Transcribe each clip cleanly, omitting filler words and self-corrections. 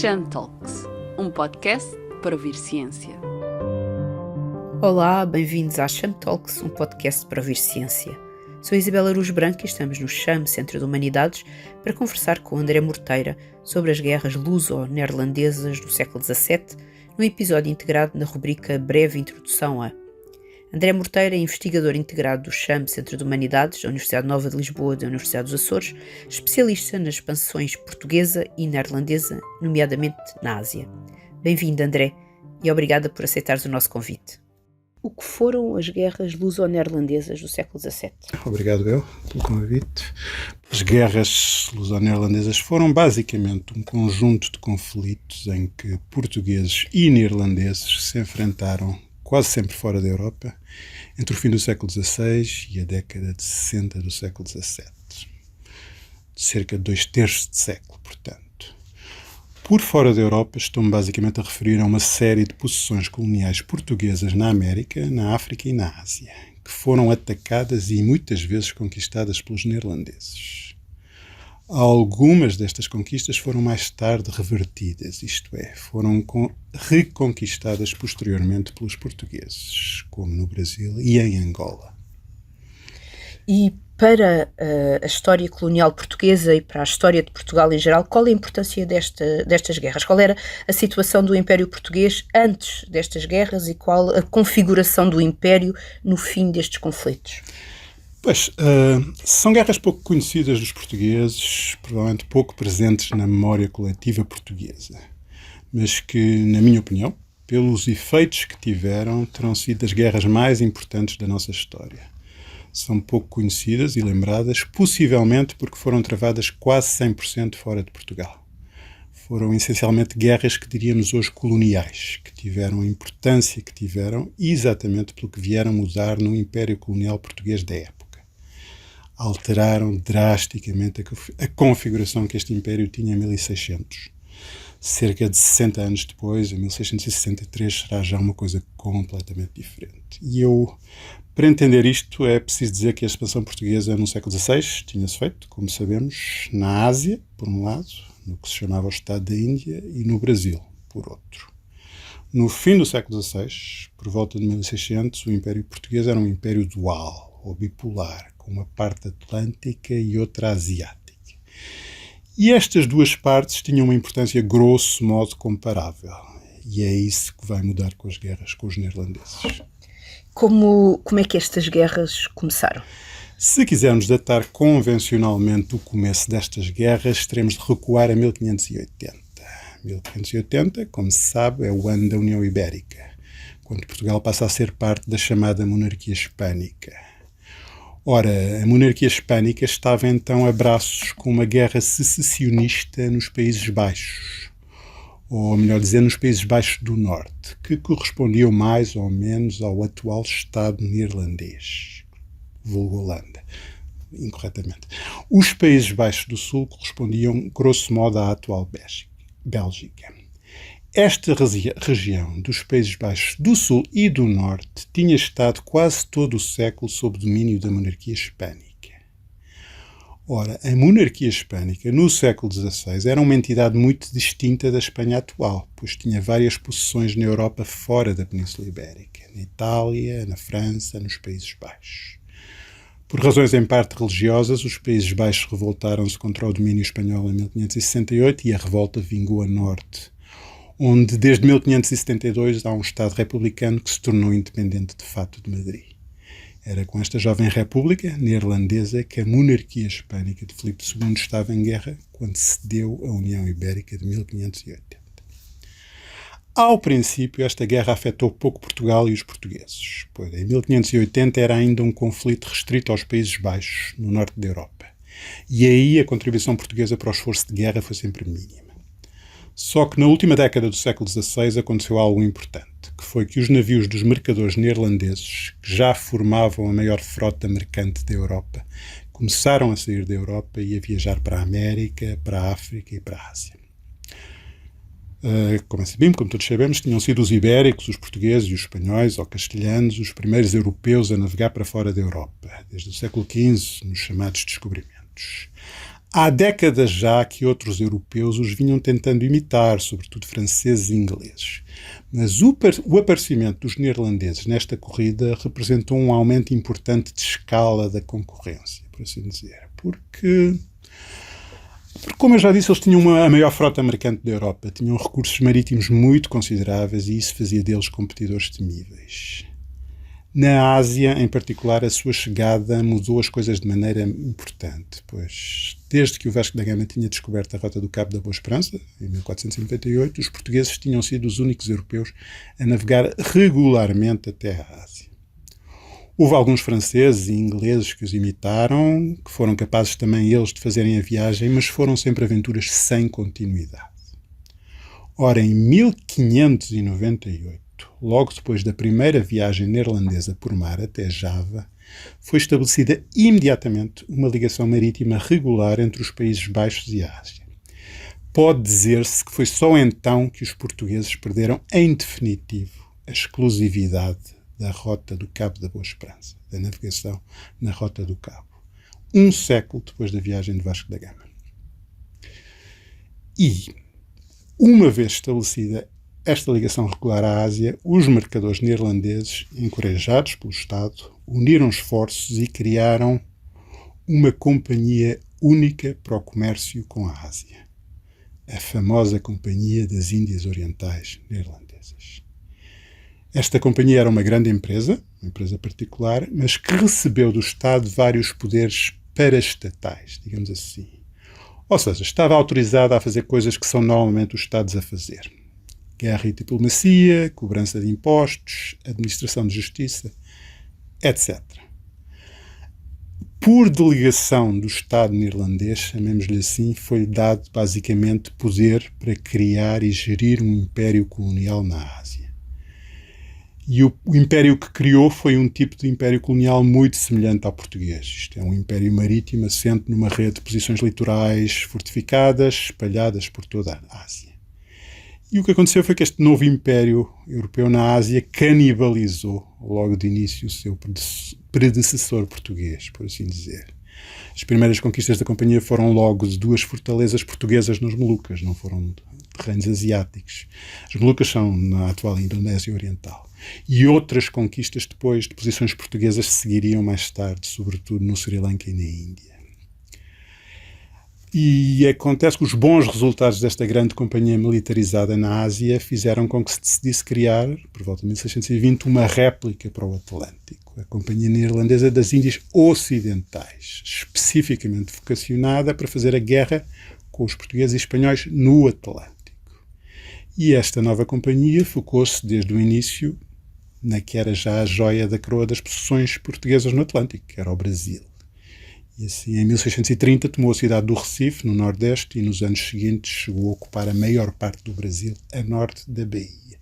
Cham Talks, um podcast para ouvir ciência. Olá, bem-vindos à Cham Talks, um podcast para ouvir ciência. Sou Isabel Aruz Branco e estamos no Cham Centro de Humanidades para conversar com André Morteira sobre as guerras luso-neerlandesas do século XVII, num episódio integrado na rubrica Breve Introdução a. André Morteira é investigador integrado do Cham Centro de Humanidades, da Universidade Nova de Lisboa e da Universidade dos Açores, especialista nas expansões portuguesa e neerlandesa, nomeadamente na Ásia. Bem-vindo, André, e obrigada por aceitares o nosso convite. O que foram as guerras luso-neerlandesas do século XVII? Obrigado eu pelo convite. As guerras luso-neerlandesas foram basicamente um conjunto de conflitos em que portugueses e neerlandeses se enfrentaram quase sempre fora da Europa, entre o fim do século XVI e a década de 60 do século XVII. Cerca de 2/3 de século, portanto. Por fora da Europa, estou-me basicamente a referir a uma série de possessões coloniais portuguesas na América, na África e na Ásia, que foram atacadas e muitas vezes conquistadas pelos neerlandeses. Algumas destas conquistas foram mais tarde revertidas, isto é, foram reconquistadas posteriormente pelos portugueses, como no Brasil e em Angola. E para a história colonial portuguesa e para a história de Portugal em geral, qual é a importância destas guerras? Qual era a situação do Império Português antes destas guerras e qual a configuração do Império no fim destes conflitos? Pois, são guerras pouco conhecidas dos portugueses, provavelmente pouco presentes na memória coletiva portuguesa, mas que, na minha opinião, pelos efeitos que tiveram, terão sido das guerras mais importantes da nossa história. São pouco conhecidas e lembradas, possivelmente porque foram travadas quase 100% fora de Portugal. Foram essencialmente guerras que diríamos hoje coloniais, que tiveram a importância que tiveram exatamente pelo que vieram mudar no Império Colonial Português da época. Alteraram drasticamente a configuração que este Império tinha em 1600. Cerca de 60 anos depois, em 1663, será já uma coisa completamente diferente. E para entender isto, é preciso dizer que a expansão portuguesa no século XVI tinha-se feito, como sabemos, na Ásia, por um lado, no que se chamava o Estado da Índia, e no Brasil, por outro. No fim do século XVI, por volta de 1600, o Império Português era um império dual, ou bipolar, com uma parte atlântica e outra asiática. E estas duas partes tinham uma importância grosso modo comparável. E é isso que vai mudar com as guerras com os neerlandeses. Como é que estas guerras começaram? Se quisermos datar convencionalmente o começo destas guerras, teremos de recuar a 1580. 1580, como se sabe, é o ano da União Ibérica, quando Portugal passa a ser parte da chamada monarquia hispânica. Ora, a monarquia hispânica estava então a braços com uma guerra secessionista nos Países Baixos, ou melhor dizer, nos Países Baixos do Norte, que correspondiam mais ou menos ao atual Estado neerlandês, vulgo Holanda, incorretamente. Os Países Baixos do Sul correspondiam, grosso modo, à atual Bélgica. Esta região dos Países Baixos do Sul e do Norte tinha estado quase todo o século sob domínio da monarquia hispânica. Ora, a monarquia hispânica, no século XVI, era uma entidade muito distinta da Espanha atual, pois tinha várias possessões na Europa fora da Península Ibérica, na Itália, na França, nos Países Baixos. Por razões em parte religiosas, os Países Baixos revoltaram-se contra o domínio espanhol em 1568 e a revolta vingou a norte, onde desde 1572 há um Estado republicano que se tornou independente de fato de Madrid. Era com esta jovem república neerlandesa que a monarquia hispânica de Filipe II estava em guerra quando cedeu a União Ibérica de 1580. Ao princípio, esta guerra afetou pouco Portugal e os portugueses, pois em 1580 era ainda um conflito restrito aos Países Baixos, no norte da Europa. E aí a contribuição portuguesa para o esforço de guerra foi sempre mínima. Só que na última década do século XVI aconteceu algo importante, que foi que os navios dos mercadores neerlandeses, que já formavam a maior frota mercante da Europa, começaram a sair da Europa e a viajar para a América, para a África e para a Ásia. Como todos sabemos, tinham sido os ibéricos, os portugueses e os espanhóis ou castelhanos os primeiros europeus a navegar para fora da Europa, desde o século XV, nos chamados descobrimentos. Há décadas já que outros europeus os vinham tentando imitar, sobretudo franceses e ingleses. Mas o aparecimento dos neerlandeses nesta corrida representou um aumento importante de escala da concorrência, por assim dizer. Porque como eu já disse, eles tinham a maior frota mercante da Europa, tinham recursos marítimos muito consideráveis e isso fazia deles competidores temíveis. Na Ásia, em particular, a sua chegada mudou as coisas de maneira importante, pois desde que o Vasco da Gama tinha descoberto a rota do Cabo da Boa Esperança, em 1498, os portugueses tinham sido os únicos europeus a navegar regularmente até a Ásia. Houve alguns franceses e ingleses que os imitaram, que foram capazes também eles de fazerem a viagem, mas foram sempre aventuras sem continuidade. Ora, em 1598, logo depois da primeira viagem neerlandesa por mar até Java, foi estabelecida imediatamente uma ligação marítima regular entre os Países Baixos e a Ásia. Pode dizer-se que foi só então que os portugueses perderam, em definitivo, a exclusividade da rota do Cabo da Boa Esperança, da navegação na rota do Cabo, um século depois da viagem de Vasco da Gama. E, uma vez estabelecida esta ligação regular à Ásia, os mercadores neerlandeses, encorajados pelo Estado, uniram esforços e criaram uma companhia única para o comércio com a Ásia, a famosa Companhia das Índias Orientais Neerlandesas. Esta companhia era uma grande empresa, uma empresa particular, mas que recebeu do Estado vários poderes paraestatais, digamos assim. Ou seja, estava autorizada a fazer coisas que são normalmente os Estados a fazer. Guerra e diplomacia, cobrança de impostos, administração de justiça, etc. Por delegação do Estado neerlandês, chamemos-lhe assim, foi dado basicamente poder para criar e gerir um império colonial na Ásia. E o império que criou foi um tipo de império colonial muito semelhante ao português. Isto é um império marítimo assente numa rede de posições litorais fortificadas, espalhadas por toda a Ásia. E o que aconteceu foi que este novo império europeu na Ásia canibalizou logo de início o seu predecessor português, por assim dizer. As primeiras conquistas da companhia foram logo de duas fortalezas portuguesas nos Molucas, não foram terrenos asiáticos. As Molucas são na atual Indonésia Oriental. E outras conquistas depois de posições portuguesas seguiriam mais tarde, sobretudo no Sri Lanka e na Índia. E acontece que os bons resultados desta grande companhia militarizada na Ásia fizeram com que se decidisse criar, por volta de 1620, uma réplica para o Atlântico, a Companhia Neerlandesa das Índias Ocidentais, especificamente vocacionada para fazer a guerra com os portugueses e espanhóis no Atlântico. E esta nova companhia focou-se desde o início na que era já a joia da coroa das possessões portuguesas no Atlântico, que era o Brasil. E assim, em 1630, tomou a cidade do Recife, no Nordeste, e nos anos seguintes chegou a ocupar a maior parte do Brasil, a norte da Bahia.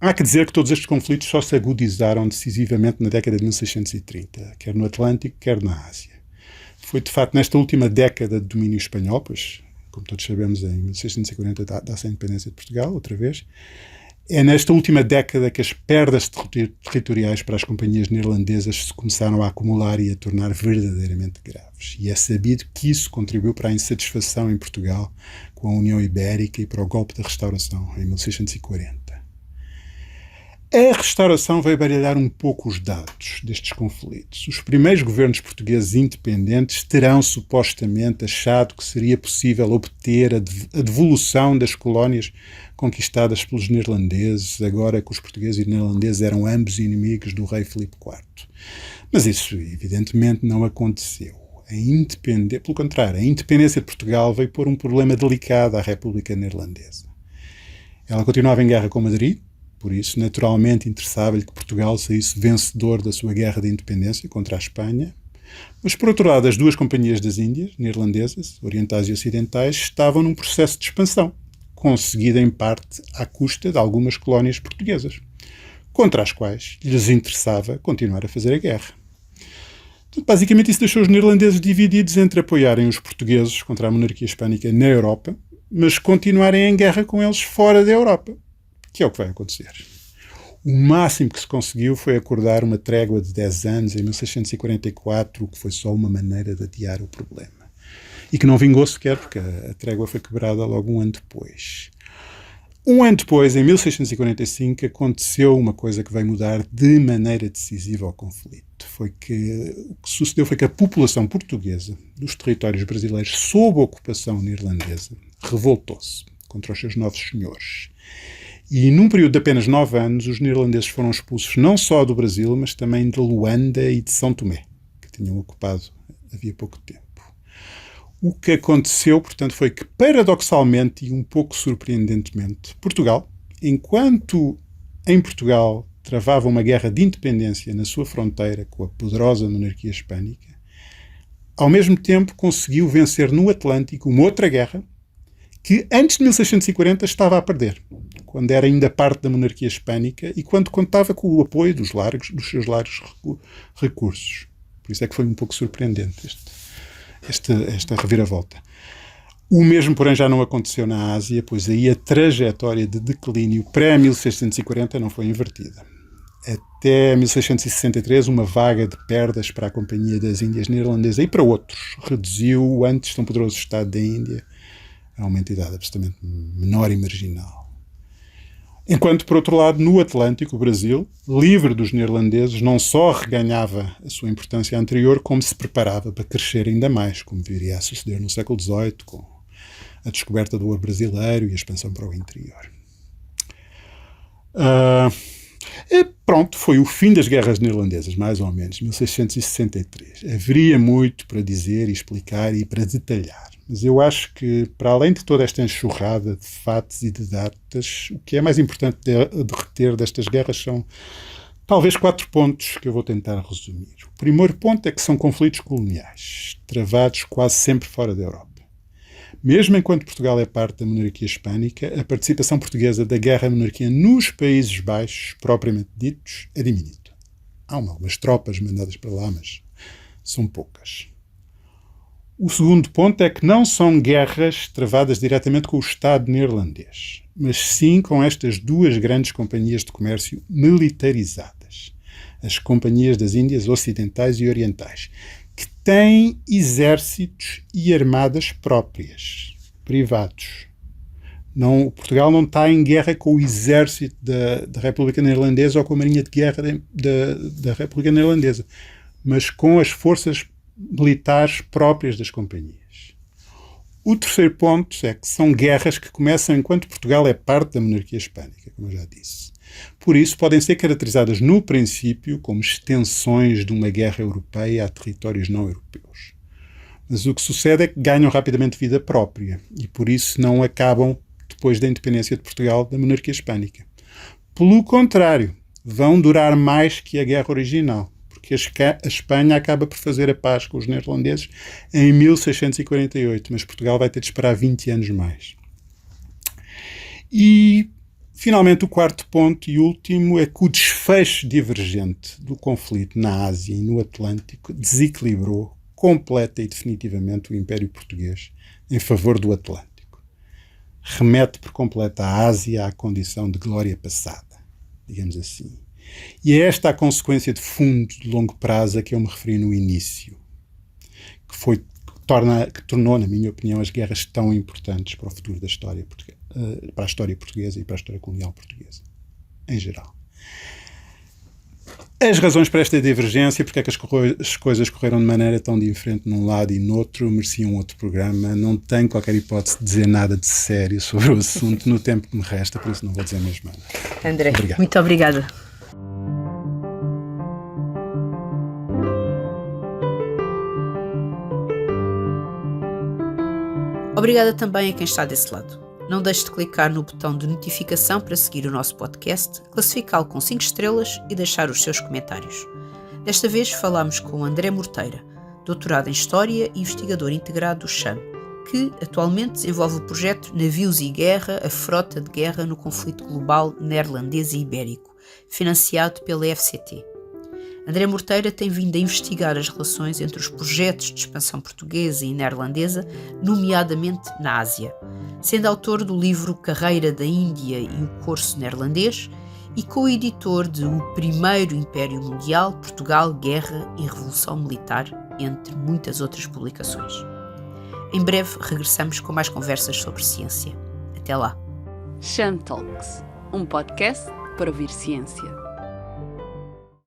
Há que dizer que todos estes conflitos só se agudizaram decisivamente na década de 1630, quer no Atlântico, quer na Ásia. Foi, de facto, nesta última década de domínio espanhol, pois, como todos sabemos, em 1640 dá-se a independência de Portugal, outra vez. É nesta última década que as perdas territoriais para as companhias neerlandesas se começaram a acumular e a tornar verdadeiramente graves. E é sabido que isso contribuiu para a insatisfação em Portugal com a União Ibérica e para o golpe da Restauração, em 1640. A Restauração veio baralhar um pouco os dados destes conflitos. Os primeiros governos portugueses independentes terão supostamente achado que seria possível obter a devolução das colónias conquistadas pelos neerlandeses, agora que os portugueses e neerlandeses eram ambos inimigos do rei Filipe IV. Mas isso, evidentemente, não aconteceu. Pelo contrário, a independência de Portugal veio pôr um problema delicado à República Neerlandesa. Ela continuava em guerra com Madrid, por isso, naturalmente, interessava-lhe que Portugal saísse vencedor da sua guerra de independência contra a Espanha. Mas, por outro lado, as duas companhias das Índias, neerlandesas, orientais e ocidentais, estavam num processo de expansão, conseguida em parte à custa de algumas colónias portuguesas, contra as quais lhes interessava continuar a fazer a guerra. Então, basicamente, isso deixou os neerlandeses divididos entre apoiarem os portugueses contra a monarquia hispânica na Europa, mas continuarem em guerra com eles fora da Europa, que é o que vai acontecer. O máximo que se conseguiu foi acordar uma trégua de 10 anos em 1644, o que foi só uma maneira de adiar o problema. E que não vingou sequer, porque a trégua foi quebrada logo um ano depois. Um ano depois, em 1645, aconteceu uma coisa que veio mudar de maneira decisiva o conflito. O que sucedeu foi que a população portuguesa dos territórios brasileiros sob ocupação neerlandesa revoltou-se contra os seus novos senhores. E num período de apenas 9 anos, os neerlandeses foram expulsos não só do Brasil, mas também de Luanda e de São Tomé, que tinham ocupado havia pouco tempo. O que aconteceu, portanto, foi que, paradoxalmente e um pouco surpreendentemente, Portugal, enquanto em Portugal travava uma guerra de independência na sua fronteira com a poderosa monarquia hispânica, ao mesmo tempo conseguiu vencer no Atlântico uma outra guerra que antes de 1640 estava a perder, quando era ainda parte da monarquia hispânica e quando contava com o apoio dos seus largos recursos. Por isso é que foi um pouco surpreendente esta reviravolta. O mesmo, porém, já não aconteceu na Ásia, pois aí a trajetória de declínio pré-1640 não foi invertida. Até 1663, uma vaga de perdas para a Companhia das Índias Neerlandesa e para outros reduziu o antes tão poderoso Estado da Índia a uma entidade absolutamente menor e marginal. Enquanto, por outro lado, no Atlântico, o Brasil, livre dos neerlandeses, não só reganhava a sua importância anterior, como se preparava para crescer ainda mais, como viria a suceder no século XVIII, com a descoberta do ouro brasileiro e a expansão para o interior. Pronto, foi o fim das guerras neerlandesas, mais ou menos, 1663. Haveria muito para dizer e explicar e para detalhar. Mas eu acho que, para além de toda esta enxurrada de fatos e de datas, o que é mais importante de reter destas guerras são talvez 4 pontos que eu vou tentar resumir. O primeiro ponto é que são conflitos coloniais, travados quase sempre fora da Europa. Mesmo enquanto Portugal é parte da monarquia hispânica, a participação portuguesa da guerra-monarquia nos Países Baixos, propriamente ditos, é diminuta. Há algumas tropas mandadas para lá, mas são poucas. O segundo ponto é que não são guerras travadas diretamente com o Estado neerlandês, mas sim com estas 2 grandes companhias de comércio militarizadas, as Companhias das Índias Ocidentais e Orientais, que têm exércitos e armadas próprias, privados. Portugal não está em guerra com o exército da República Neerlandesa ou com a marinha de guerra da República Neerlandesa, mas com as forças militares próprias das companhias. O terceiro ponto é que são guerras que começam enquanto Portugal é parte da monarquia hispânica, como eu já disse. Por isso, podem ser caracterizadas no princípio como extensões de uma guerra europeia a territórios não europeus. Mas o que sucede é que ganham rapidamente vida própria e, por isso, não acabam depois da independência de Portugal da monarquia hispânica. Pelo contrário, vão durar mais que a guerra original, porque a Espanha acaba por fazer a paz com os neerlandeses em 1648, mas Portugal vai ter de esperar 20 anos mais. E, finalmente, o quarto ponto e último é que o desfecho divergente do conflito na Ásia e no Atlântico desequilibrou completa e definitivamente o Império Português em favor do Atlântico. Remete por completo a Ásia à condição de glória passada, digamos assim. E é esta a consequência de fundo de longo prazo a que eu me referi no início, que tornou, na minha opinião, as guerras tão importantes para o futuro da história portuguesa, para a história portuguesa e para a história colonial portuguesa, em geral. As razões para esta divergência, porque é que as coisas correram de maneira tão diferente num lado e no outro, mereciam outro programa. Não tenho qualquer hipótese de dizer nada de sério sobre o assunto no tempo que me resta, por isso não vou dizer mesmo nada. André, muito obrigada. Obrigada também a quem está desse lado. Não deixe de clicar no botão de notificação para seguir o nosso podcast, classificá-lo com 5 estrelas e deixar os seus comentários. Desta vez falámos com André Morteira, doutorado em História e investigador integrado do CHAM, que atualmente desenvolve o projeto Navios e Guerra, a frota de guerra no conflito global neerlandês e ibérico, financiado pela FCT. André Morteira tem vindo a investigar as relações entre os projetos de expansão portuguesa e neerlandesa, nomeadamente na Ásia, sendo autor do livro Carreira da Índia e o Corso Neerlandês e co-editor de O Primeiro Império Mundial, Portugal, Guerra e Revolução Militar, entre muitas outras publicações. Em breve regressamos com mais conversas sobre ciência. Até lá! Cham Talks, um podcast para ouvir ciência.